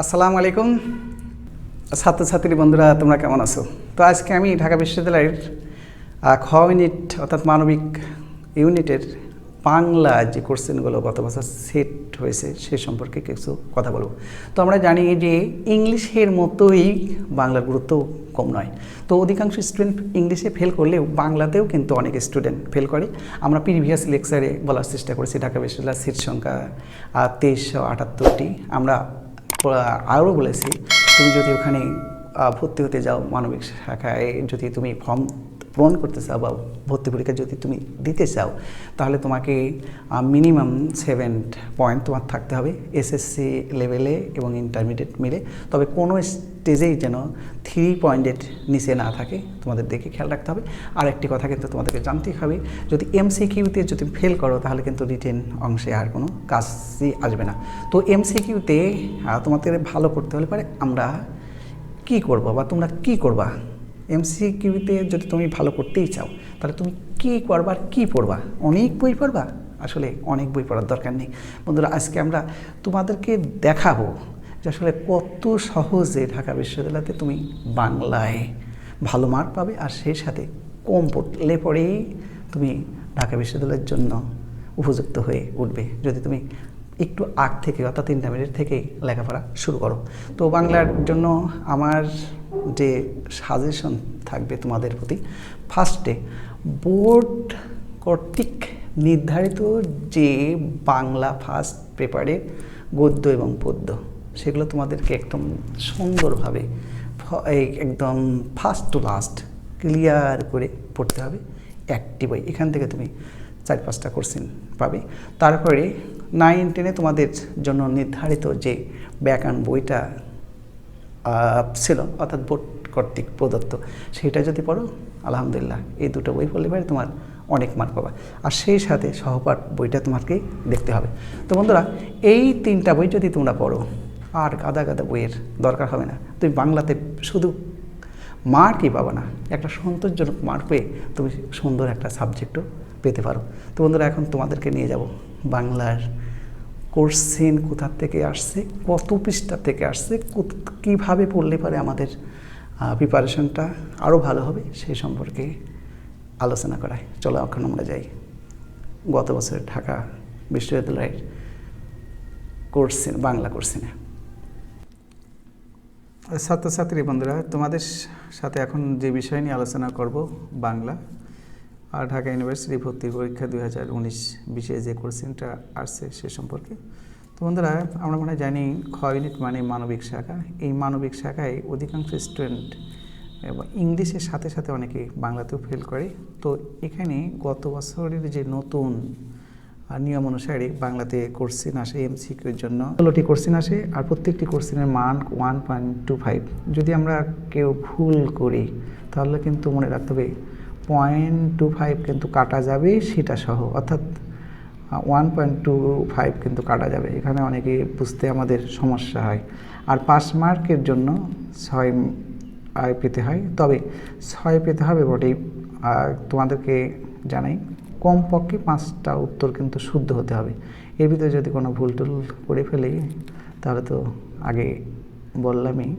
আসসালামু আলাইকুম ছাত্রছাত্রী বন্ধুরা, তোমরা কেমন আছো? তো আজকে আমি ঢাকা বিশ্ববিদ্যালয়ের খ ইউনিট অর্থাৎ মানবিক ইউনিটের বাংলা যে কোশ্চেনগুলো গত বছর সেট হয়েছে সে সম্পর্কে কিছু কথা বলবো। তো আমরা জানি যে ইংলিশের মতোই বাংলার গুরুত্ব কম নয়। তো অধিকাংশ স্টুডেন্ট ইংলিশে ফেল করলেও বাংলাতেও কিন্তু অনেক স্টুডেন্ট ফেল করে। আমরা প্রিভিয়াস লেকচারে বলার চেষ্টা করেছি ঢাকা বিশ্ববিদ্যালয়ের সিট সংখ্যা 2378টি। আমরা আরও বলেছি, তুমি যদি ওখানে ভর্তি হতে যাও মানবিক শাখায়, যদি তুমি ফর্ম পূরণ করতে চাও বা ভর্তি পরীক্ষা যদি তুমি দিতে চাও, তাহলে তোমাকে মিনিমাম 7 পয়েন্ট তোমার থাকতে হবে এসএসসি লেভেলে এবং ইন্টারমিডিয়েট মিলে। তবে কোনো স্টেজেই যেন 3 পয়েন্টের নিচে না থাকে, তোমাদের দেখে খেয়াল রাখতে হবে। আর একটি কথা কিন্তু তোমাদেরকে জানতেই হবে, যদি এমসিকিউতে যদি ফেল করো তাহলে কিন্তু রিটেন অংশে আর কোনো কাজই আসবে না। তো এমসিকিউতে তোমাদের ভালো করতে হলে পারে আমরা কি করব বা তোমরা কি করবা, এমসিকিউতে যদি তুমি ভালো করতেই চাও তাহলে তুমি কি করবা আর কী পড়বা? অনেক বই পড়বা? আসলে অনেক বই পড়ার দরকার নেই বন্ধুরা। আজকে আমরা তোমাদেরকে দেখাবো যে আসলে কত সহজে ঢাকা বিশ্ববিদ্যালয়তে তুমি বাংলায় ভালো মার্ক পাবে, আর সেই সাথে কম পড়লে পরেই তুমি ঢাকা বিশ্ববিদ্যালয়ের জন্য উপযুক্ত হয়ে উঠবে যদি তুমি একটু আগ থেকে অর্থাৎ ইন্টারমিডিয়েট থেকেই লেখাপড়া শুরু করো। তো বাংলার জন্য আমার যে সাজেশন থাকবে তোমাদের প্রতি, ফার্স্টে বোর্ড কর্তৃক নির্ধারিত যে বাংলা ফার্স্ট পেপারে গদ্য এবং পদ্য, সেগুলো তোমাদেরকে একদম সুন্দরভাবে একদম ফার্স্ট টু লাস্ট ক্লিয়ার করে পড়তে হবে। একটি বই, এখান থেকে তুমি 4-5টা কোশ্চেন পাবে। তারপরে 9-10 তোমাদের জন্য নির্ধারিত যে ব্যাকরণ বইটা ছিল অর্থাৎ বোর্ড কর্তৃক প্রদত্ত, সেটা যদি পড়ো আলহামদুলিল্লাহ, এই দুটো বই পড়লে পরে তোমার অনেক মার্ক পাবা। আর সেই সাথে সহপাঠ বইটা তোমাকে দেখতে হবে। তো বন্ধুরা, এই 3টা বই যদি তোমরা পড়ো আর গাদা গাদা বইয়ের দরকার হবে না। তুমি বাংলাতে শুধু মার্কই পাবা না, একটা সন্তোষজনক মার্ক পেয়ে তুমি সুন্দর একটা সাবজেক্টও পেতে পারো। তো বন্ধুরা, এখন তোমাদেরকে নিয়ে যাব বাংলার কোশ্চেন কোথা থেকে আসছে, কত পৃষ্ঠা থেকে আসছে, কীভাবে পড়লে পারে আমাদের প্রিপারেশনটা আরও ভালো হবে সেই সম্পর্কে আলোচনা করায়। চলো এখন আমরা যাই গত বছর ঢাকা বিশ্ববিদ্যালয়ের কোশ্চেন, বাংলা কোশ্চেনে। ছাত্রছাত্রী বন্ধুরা, তোমাদের সাথে এখন যে বিষয় নিয়ে আলোচনা করব বাংলা আর ঢাকা ইউনিভার্সিটি ভর্তি পরীক্ষা 2019-20 যে কোশ্চেনটা আসছে সে সম্পর্কে। তো বন্ধুরা, আমরা মনে জানি খ ইউনিট মানে মানবিক শাখা। এই মানবিক শাখায় অধিকাংশ স্টুডেন্ট এবং ইংলিশের সাথে সাথে অনেকে বাংলাতেও ফেল করে। তো এখানে গত বছরের যে নতুন নিয়ম অনুসারে বাংলাতে কোশ্চেন আসে এমসিকিউর জন্য 16টি কোশ্চেন আসে, আর প্রত্যেকটি কোশ্চেনের মান 1.25। যদি আমরা কেউ ভুল করি তাহলে কিন্তু মনে রাখতে হবে 0.25 কিন্তু কাটা যাবে সেটা সহ, অর্থাৎ 1.25 কিন্তু কাটা যাবে। এখানে অনেকে বুঝতে আমাদের সমস্যা হয়। আর 5 মার্কের জন্য 6 পেতে হয়, তবে 6 পেতে হবে বটেই। তোমাদেরকে জানাই, কমপক্ষে 5টা উত্তর কিন্তু শুদ্ধ হতে হবে। এর ভিতরে যদি কোনো ভুল টুল করে ফেলি তাহলে তো আগে বললামই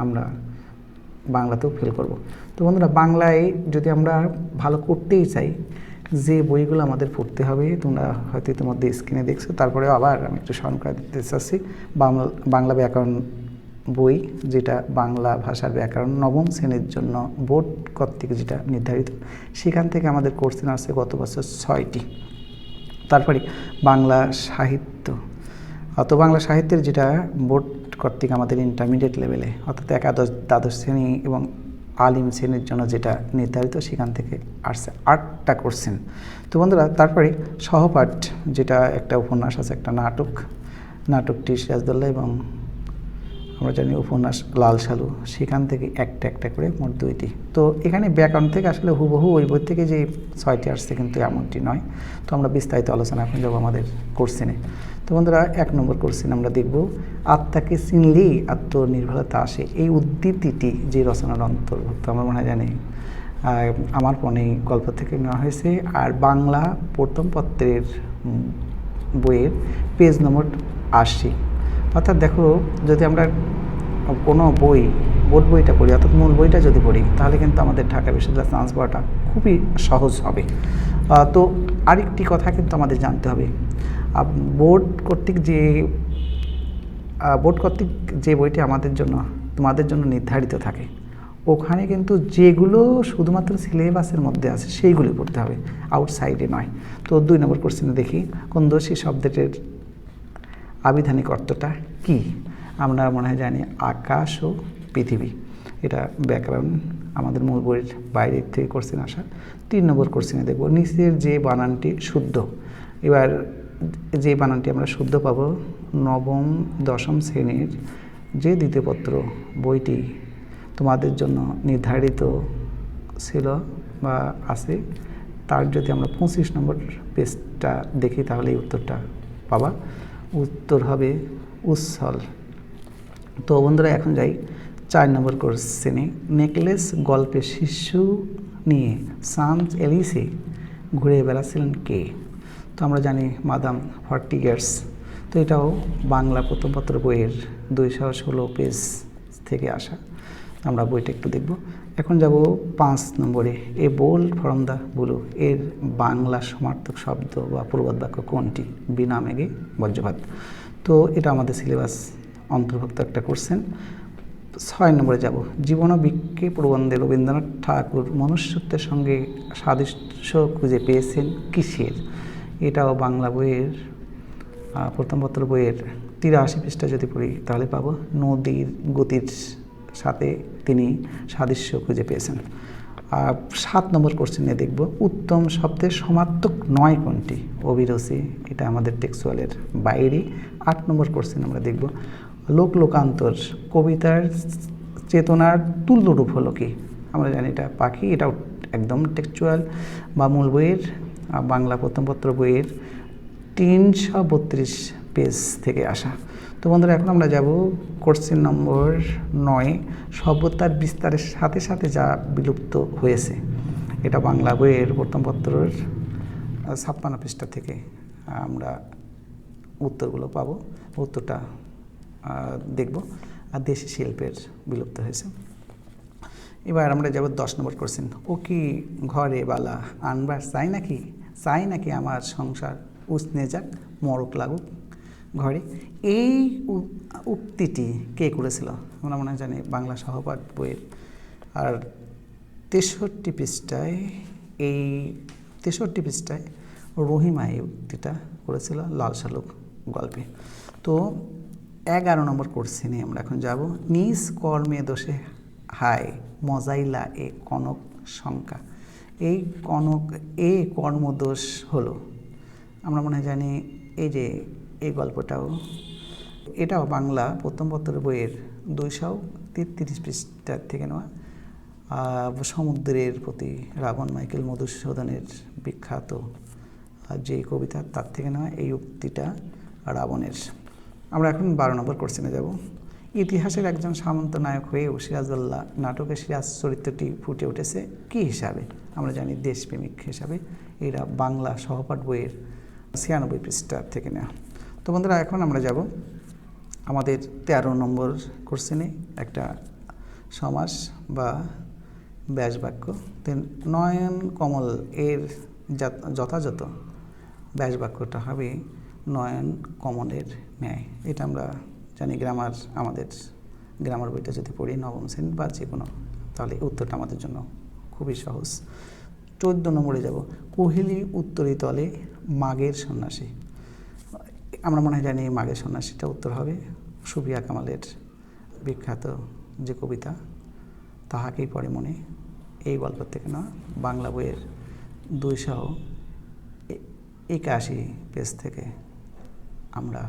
আমরা বাংলাতেও ফেল করব। তো বন্ধুরা, বাংলায় যদি আমরা ভালো করতেই চাই, যে বইগুলো আমাদের পড়তে হবে তোমরা হয়তো ইতিমধ্যে স্ক্রিনে দেখছো, তারপরে আবার আমি একটু স্মরণ করে দিতে চাচ্ছি। বাংলা ব্যাকরণ বই, যেটা বাংলা ভাষার ব্যাকরণ 9ম শ্রেণীর জন্য বোর্ড কর্তৃক যেটা নির্ধারিত, সেখান থেকে আমাদের কোশ্চেন আসছে গত বছর 6টি। তারপরে বাংলা সাহিত্য, বাংলা সাহিত্যের যেটা বোর্ড কর্তৃক আমাদের ইন্টারমিডিয়েট লেভেলে অর্থাৎ একাদশ দ্বাদশ শ্রেণী এবং আলিম শ্রেণীর জন্য যেটা নির্ধারিত, সেখান থেকে আসছে 8টা কোশ্চেন। তো বন্ধুরা, তারপরে সহপাঠ, যেটা একটা উপন্যাস আছে, একটা নাটকটি সিরাজদৌল্লা এবং আমরা জানি উপন্যাস লাল সালু, সেখান থেকে একটা করে মোট 2টি। তো এখানে ব্যাকরণ থেকে আসলে হুবহু ওই বই থেকে যে 6টি আসছে কিন্তু এমনটি নয়। তো আমরা বিস্তারিত আলোচনা এখন যাবো আমাদের কোশ্চেনে। তো বন্ধুরা, 1 নম্বর কোশ্চেন আমরা দেখব, আত্মাকে চিনলেই আত্মনির্ভরতা আসে, এই উদ্ধৃতিটি যে রচনার অন্তর্ভুক্ত আমরা মনে জানি আমার মনে গল্প থেকে নেওয়া হয়েছে। আর বাংলা প্রথম পত্রের বইয়ের পেজ নম্বর 80। অর্থাৎ দেখো, যদি আমরা কোনো বোর্ড বইটা পড়ি, অর্থাৎ মূল বইটা যদি পড়ি, তাহলে কিন্তু আমাদের ঢাকা বিশ্ববিদ্যালয়ে চান্স পাওয়াটা খুবই সহজ হবে। তো আরেকটি কথা কিন্তু আমাদের জানতে হবে, বোর্ড কর্তৃক যে বইটি তোমাদের জন্য নির্ধারিত থাকে, ওখানে কিন্তু যেগুলো শুধুমাত্র সিলেবাসের মধ্যে আছে সেইগুলি পড়তে হবে, আউটসাইডে নয়। তো 2 নম্বর কোশ্চেনে দেখি, কোন্দশী শব্দটির আবিধানিক অর্থটা কি? আমরা মনে হয় জানি আকাশ ও পৃথিবী। এটা ব্যাকরণ, আমাদের মূল বইয়ের বাইরে থেকে কোশ্চেন আসা। 3 নম্বর কোশ্চেনে দেখব, নিচের যে বানানটি শুদ্ধ। এবার যে বানানটি আমরা শুদ্ধ পাবো, নবম দশম শ্রেণীর যে দ্বিতীয় পত্র বইটি তোমাদের জন্য নির্ধারিত ছিল বা আছে, তার যদি আমরা 25 নম্বর পেজটা দেখি, তাহলে এই উত্তরটা পাবা। উত্তর হবে উচ্ছল। তো বন্ধুরা, এখন যাই 4 নম্বর কোশ্চেনে। নেকলেস গল্পে শিশু নিয়ে সান্স এলিসে ঘুরে বেড়াচ্ছিলেন কে? তো আমরা জানি মাদাম ফর্টিগার্স। তো এটাও বাংলা প্রথম পত্র বইয়ের 216 পেজ থেকে আসা। আমরা বইটা একটু দেখব। এখন যাব 5 নম্বরে, এ বোল্ড ফ্রম দ্য ব্লু এর বাংলা সমার্থক শব্দ বা প্রবাদ বাক্য কোনটি? বিনা মেঘে বজ্রপাত। তো এটা আমাদের সিলেবাস অন্তর্ভুক্ত একটা কোশ্চেন। 6 নম্বরে যাব, জীবন ও বৃক্ষে প্রবন্ধে রবীন্দ্রনাথ ঠাকুর মনুষ্যত্বের সঙ্গে সাদৃশ্য খুঁজে পেয়েছেন কিসের? এটাও বাংলা বইয়ের প্রথম পত্র বইয়ের 83 পৃষ্ঠা যদি পড়ি, তাহলে পাবো নদীর গতির সাথে তিনি সাদৃশ্য খুঁজে পেয়েছেন। 7 নম্বর কোশ্চেনে দেখব, উত্তম শব্দের সমার্থক নয় কোনটি? অভিরুচি। এটা আমাদের টেক্সচুয়ালের বাইরে। 8 নম্বর কোশ্চেন আমরা দেখব, লোকান্তর কবিতার চেতনার তুল্যরূপ হলো কি? আমরা জানি এটা পাখি। এটাও একদম টেক্সচুয়াল বা মূল বইয়ের বাংলা প্রথম পত্র বইয়ের 332 পেজ থেকে আসা। তো বন্ধুরা, এখন আমরা যাব কোশ্চেন নম্বর 9, সভ্যতার বিস্তারের সাথে সাথে যা বিলুপ্ত হয়েছে। এটা বাংলা বইয়ের প্রথম পত্রের 56 পৃষ্ঠা থেকে আমরা উত্তরগুলো পাবো। উত্তরটা দেখব। আর দেশি শিল্পের বিলুপ্ত হয়েছে। এবার আমরা যাব 10 নম্বর কোশ্চেন, ও কি ঘরে বালা আনবার চাই নাকি আমার সংসার উষ্ণে যাক মরক লাগুক ঘরে? এই উক্তিটি কে করেছিল? আমরা মনে জানি বাংলা সহপাঠ বইয়ের আর 63 পৃষ্ঠায় রহিমা এই উক্তিটা করেছিল লাল শালুক গল্পে। তো 11 নম্বর কোশ্চেনে আমরা এখন যাব, নিজ কর্মে দোষে হায় মজাইলা এ কনক শঙ্কা। এই কর্মদোষ হলো, আমরা মনে হয় জানি এই গল্পটাও এটাও বাংলা প্রথম পত্র বইয়ের 233 পৃষ্ঠা থেকে নেওয়া। সমুদ্রের প্রতি রাবণ মাইকেল মধুসূদনের বিখ্যাত যে কবিতা, তার থেকে নেওয়া এই উক্তিটা রাবণের। আমরা এখন 12 নম্বর কোশ্চেনে যাব, ইতিহাসের একজন সামন্ত নায়ক হয়েও সিরাজউদ্দৌলা নাটকে সিরাজ চরিত্রটি ফুটে উঠেছে কি হিসাবে? আমরা জানি দেশপ্রেমিক হিসাবে। এরা বাংলা সহপাঠ বইয়ের 96 পৃষ্ঠা থেকে নেওয়া। তো বন্ধুরা, এখন আমরা যাব আমাদের 13 নম্বর কোশ্চেনে, একটা সমাস বা ব্যাস বাক্য। নয়ন কমল এর যথাযথ ব্যাস বাক্যটা হবে নয়ন কমলের ন্যায়। এটা আমরা জানি আমাদের গ্রামার বইটা যদি পড়ি নবম শ্রেণী বা যে কোনো, তাহলে উত্তরটা আমাদের জন্য খুবই সহজ। 14 নম্বরে যাব, কোহেলি উত্তরী তলে মাঘের সন্ন্যাসী। আমরা মনে হয় জানি মাঘের সন্ন্যাসীটা উত্তর হবে সুফিয়া কামালের বিখ্যাত যে কবিতা তাহাকেই পড়ে মনে। এই গল্প থেকে না, বাংলা বইয়ের 281 পেজ থেকে আমরা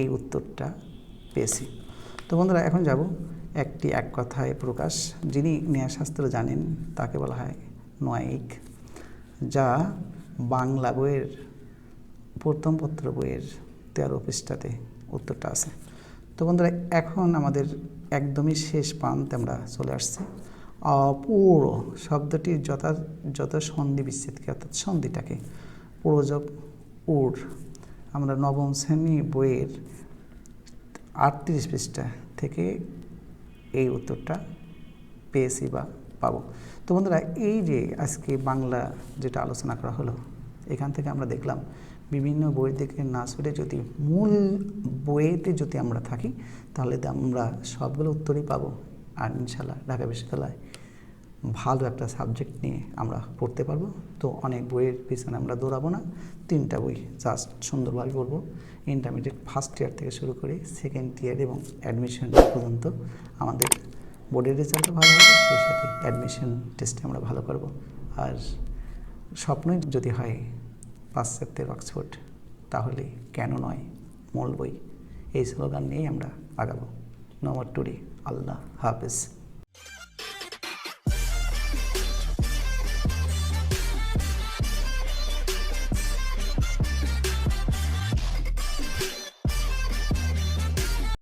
এই উত্তরটা পেয়েছি। তো বন্ধুরা, এখন যাব এক কথায় প্রকাশ। যিনি ন্যায়শাস্ত্র জানেন তাকে বলা হয় ন্যায়িক, যা বাংলা বইয়ের প্রথম পত্র বইয়ের 13 পৃষ্ঠাতে উত্তরটা আছে। তো বন্ধুরা, এখন আমাদের একদমই শেষ প্রান্তে আমরা চলে আসছি। অপূর্ব শব্দটির যত সন্ধি বিচ্ছেদকে, অর্থাৎ সন্ধিটাকে প্রযোগ উড়। আমরা নবম শ্রেণী বইয়ের 38 পৃষ্ঠা থেকে এই উত্তরটা পেয়েছি বা পাবো। তো বন্ধুরা, এই যে আজকে বাংলা যেটা আলোচনা করা হলো, এখান থেকে আমরা দেখলাম বিভিন্ন বই থেকে না ছুটে যদি মূল বইয়েতে যদি আমরা থাকি তাহলে আমরা সবগুলো উত্তরই পাবো। আর ইনশাল্লাহ ঢাকা বিশ্ববিদ্যালয় ভালো একটা সাবজেক্ট নিয়ে আমরা পড়তে পারবো। তো অনেক বইয়ের পিছনে আমরা দৌড়াবো না, 3টা বই জাস্ট সুন্দরভাবে পড়বো। ইন্টারমিডিয়েট ফার্স্ট ইয়ার থেকে শুরু করে সেকেন্ড ইয়ার এবং অ্যাডমিশন পর্যন্ত আমাদের বোর্ডের রেজাল্টও ভালো হবে, সেই সাথে অ্যাডমিশন টেস্টে আমরা ভালো করব। আর স্বপ্নই যদি হয় পাশ্চাত্যের অক্সফোর্ড, তাহলে কেন নয় মূল বই, এই স্লোগান নিয়েই আমরা আগাবো। No more today. আল্লাহ হাফেজ।